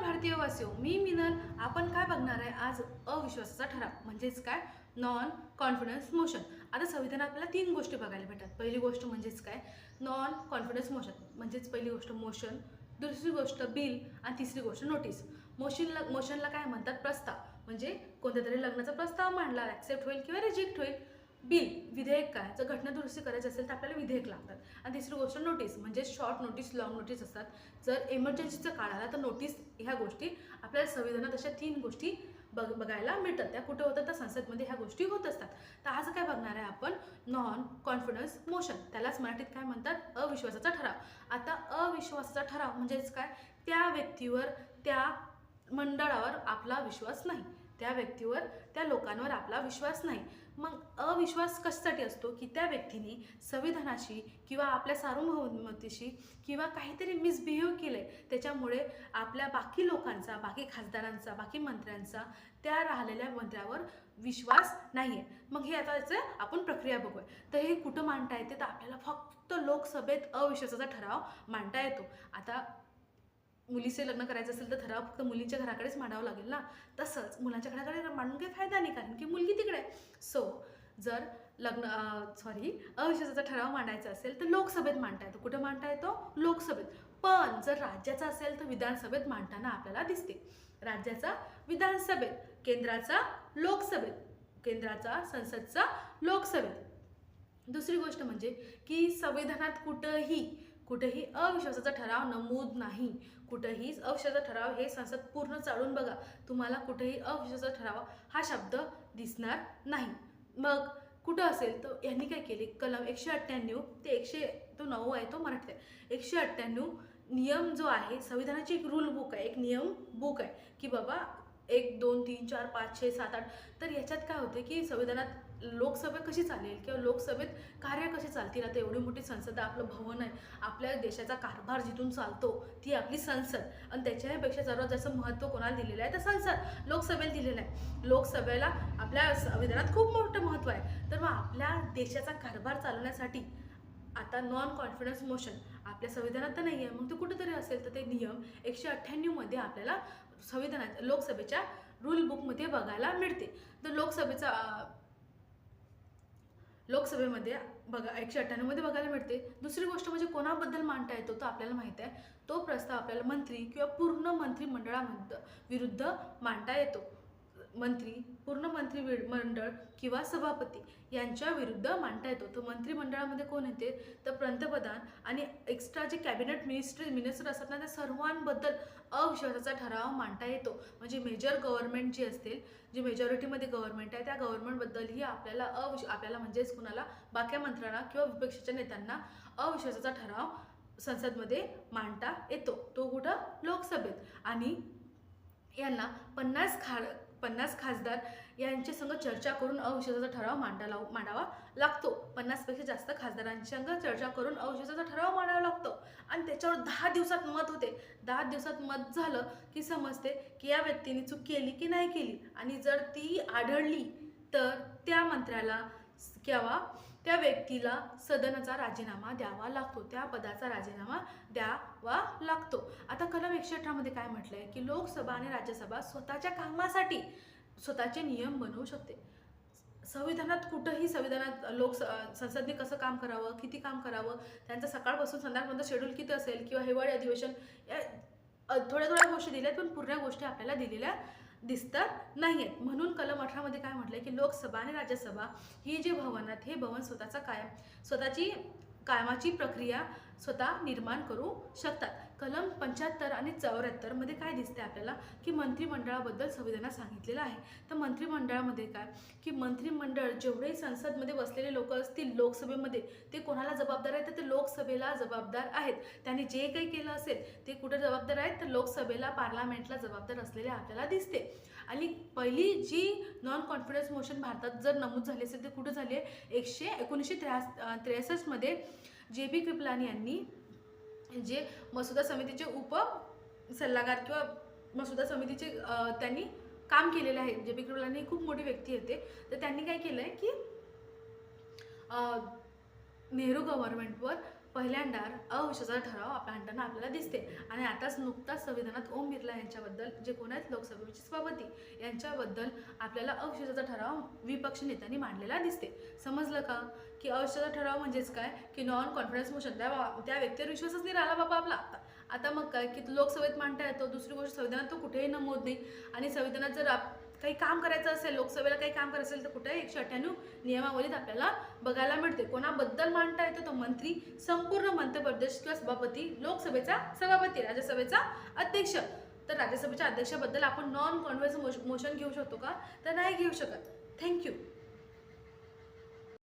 भारतीय वासियो, मी मिनल. आपण काय बघणार आहे आज? अविश्वासाचा ठराव म्हणजेच काय? Non confidence motion. आता संविधानात आपल्याला तीन गोष्टी बघायला भेटतात. पहिली गोष्ट म्हणजेच काय? नॉन कॉन्फिडन्स मोशन म्हणजेच पहिली गोष्ट मोशन, दुसरी गोष्ट बिल आणि तिसरी गोष्ट नोटीस. मोशनला काय म्हणतात? प्रस्ताव. म्हणजे कोणत्या तरी लग्नाचा प्रस्ताव मांडला, ॲक्सेप्ट होईल किंवा रिजेक्ट होईल. बिल विधेयक काय? जर घटना दुरुस्ती करायची असेल तर आपल्याला विधेयक लागतात. आणि तिसरी गोष्ट नोटीस म्हणजे शॉर्ट नोटीस, लॉंग नोटीस असतात. जर इमर्जन्सीचा काळ आला तर नोटीस. ह्या गोष्टी आपल्याला संविधानात अशा तीन गोष्टी बघायला मिळतात. त्या कुठे होतात? तर संसदमध्ये ह्या गोष्टी होत असतात. तर आज काय बघणार आहे आपण? Non confidence motion. त्यालाच मराठीत काय म्हणतात? अविश्वासाचा ठराव. आता अविश्वासाचा ठराव म्हणजेच काय? त्या व्यक्तीवर, त्या मंडळावर आपला विश्वास नाही, त्या व्यक्तीवर, त्या लोकांवर आपला विश्वास नाही. मग अविश्वास कशासाठी असतो? की त्या व्यक्तीने संविधानाशी किंवा आपल्या सार्वभौमतेशी किंवा काहीतरी मिसबिहेव केलं आहे, त्याच्यामुळे आपल्या बाकी लोकांचा, बाकी खासदारांचा, बाकी मंत्र्यांचा त्या राहिलेल्या मंत्र्यावर विश्वास नाही आहे. मग हे आता याचं आपण प्रक्रिया बघूया. तर हे कुठं मांडता येते? तर आपल्याला फक्त लोकसभेत अविश्वासाचा ठराव मांडता येतो. आता मुलीचे लग्न करायचं असेल तर ठराव फक्त मुलीच्या घराकडेच मांडावं लागेल ना. तसंच मुलांच्या घराकडे मांडून काही फायदा नाही, कारण की मुलगी तिकडे आहे. सो जर अविश्वासाचा ठराव मांडायचा असेल तर लोकसभेत मांडता येतो. कुठं मांडता येतो? लोकसभेत. पण जर राज्याचा असेल तर विधानसभेत मांडताना आपल्याला दिसते. राज्याचा विधानसभेत, केंद्राचा लोकसभेत, केंद्राचा संसदचा लोकसभेत. दुसरी गोष्ट म्हणजे की संविधानात कुठेही अविश्वासाचा ठराव नमूद नाही. कुठेही अविश्वासाचा ठराव हे संसद पूर्ण चालून बघा, तुम्हाला कुठेही अविश्वासाचा ठराव हा शब्द दिसणार नाही. मग कुठं असेल तर यांनी काय केले? कलम 198 ते 9 आहे, तो मराठीत आहे. 198 नियम जो आहे, संविधानाची एक रूल बुक आहे, एक नियम बुक आहे की बाबा 1, 2, 3, 4, 5, 6, 7, 8. तर याच्यात काय होते की संविधानात लोकसभा कशी चालेल किंवा लोकसभेत कार्य कसे चालतील. आता एवढी मोठी संसद, आपलं भवन आहे, आपल्या देशाचा कारभार जिथून चालतो ती आपली संसद, आणि त्याच्यापेक्षा सर्वात जास्त महत्त्व कोणाला दिलेलं आहे? तर संसद, लोकसभेला दिलेलं आहे. लोकसभेला आपल्या संविधानात खूप मोठं महत्त्व आहे. तर मग आपल्या देशाचा कारभार चालवण्यासाठी आता नॉन कॉन्फिडन्स मोशन आपल्या संविधानात तर नाही आहे, मग ते कुठेतरी असेल तर ते नियम 198 मध्ये आपल्याला संविधानात लोकसभेच्या रूल बुकमध्ये बघायला मिळते. तर लोकसभेमध्ये बघा 198 मध्ये बघायला मिळते. दुसरी गोष्ट म्हणजे कोणाबद्दल मांडता येतो तर आपल्याला माहिती आहे, तो प्रस्ताव आपल्याला मंत्री किंवा पूर्ण मंत्रिमंडळामध्ये विरुद्ध मांडता येतो. पूर्ण मंत्रिमंडळ किंवा सभापती यांच्या विरुद्ध मांडता येतो. तो मंत्रिमंडळामध्ये कोण येते? तर पंतप्रधान आणि एक्स्ट्रा जे कॅबिनेट मिनिस्टर असतात ना, त्या सर्वांबद्दल अविश्वासाचा ठराव मांडता येतो. म्हणजे मेजर गव्हर्नमेंट जी असतील, जी मेजॉरिटीमध्ये गव्हर्नमेंट आहे, त्या गव्हर्नमेंटबद्दलही आपल्याला म्हणजेच कुणाला, बाकी मंत्र्यांना किंवा विपक्षाच्या नेत्यांना अविश्वासाचा ठराव संसदमध्ये मांडता येतो. तो कुठं? लोकसभेत. आणि यांना 50 खासदार यांच्या संग चर्चा करून अविश्वासाचा ठराव मांडावा लागतो. 50पेक्षा जास्त खासदारांच्या संग चर्चा करून अविश्वासाचा ठराव मांडावा लागतो. आणि त्याच्यावर 10 दिवसात मत होते. 10 दिवसात मत झालं की समजते की या व्यक्तीने चूक केली की नाही केली. आणि जर ती आढळली तर त्या मंत्र्याला किंवा त्या व्यक्तीला सदनाचा राजीनामा द्यावा लागतो, त्या पदाचा राजीनामा द्यावा लागतो. आता कलम 118 मध्ये काय म्हटलंय की लोकसभा आणि राज्यसभा स्वतःच्या कामासाठी स्वतःचे नियम बनवू शकते. संविधानात कुठंही संसदने कसं काम करावं, किती काम करावं, त्यांचं सकाळपासून संध्याकाळपर्यंत शेड्यूल किती असेल किंवा हिवाळी अधिवेशन, थोड्या गोष्टी दिल्यात, पण पूर्ण गोष्टी आपल्याला दिलेल्या दिसतात नाही आहेत. म्हणून कलम 18 मध्ये काय म्हटलंय की लोकसभा आणि राज्यसभा ही जे भवन आहेत, हे भवन स्वतःची कामाची प्रक्रिया स्वतः निर्माण करू शकतात. कलम 75 आणि 74 मध्ये काय दिसते आपल्याला की मंत्रिमंडळाबद्दल संविधानात सांगितलेलं आहे. तर मंत्रिमंडळामध्ये काय की मंत्रिमंडळ जेवढे संसदमध्ये बसलेले लोक असतील लोकसभेमध्ये, ते कोणाला जबाबदार आहेत? तर ते लोकसभेला जबाबदार आहेत. त्यांनी जे काही केलं असेल ते कुठे जबाबदार आहेत? तर लोकसभेला, पार्लमेंटला जबाबदार असलेले आपल्याला दिसते. आणि पहिली जी नॉन कॉन्फिडन्स मोशन भारतात जर नमूद झाली असेल तर कुठे झाली आहे? 1963 मध्ये JB कृपलानी यांनी, जे मसुदा समितीचे उप सल्लागार किंवा मसुदा समितीचे त्यांनी काम केलेले आहे. JB कृपलानी खूप मोठी व्यक्ती होते. तर त्यांनी काय केलंय की नेहरू गव्हर्नमेंटवर पहिल्यांदा अविश्वासाचा ठराव आणताना आपल्याला दिसते. आणि आताच नुकताच संविधानात ओम बिर्ला यांच्याबद्दल, जे कोण आहेत लोकसभेचे सभापती, यांच्याबद्दल आपल्याला अविश्वासाचा ठराव विपक्षी नेत्यांनी मांडलेला दिसते. समजलं का की अविश्वासाचा ठराव म्हणजेच काय की नॉन कॉन्फिडन्स मोशन, त्या व्यक्तीवर विश्वासच नाही राहिला बाबा आपला. आता मग काय की लोकसभेत मांडता येतो. दुसरी गोष्ट संविधानात तो कुठेही नमूद नाही. आणि संविधानात जर काही काम करायचं असेल, लोकसभेला काही काम करायचं असेल, तर कुठेही 198 नियमावलीत आपल्याला बघायला मिळते. कोणाबद्दल मांडता येतो? तो मंत्री, संपूर्ण मंत्रिप्रदेश किंवा सभापती, लोकसभेचा सभापती, राज्यसभेचा अध्यक्ष. तर राज्यसभेच्या अध्यक्षाबद्दल आपण नॉन कॉन्फिडन्स मोशन घेऊ शकतो का? तर नाही घेऊ शकत. थँक्यू.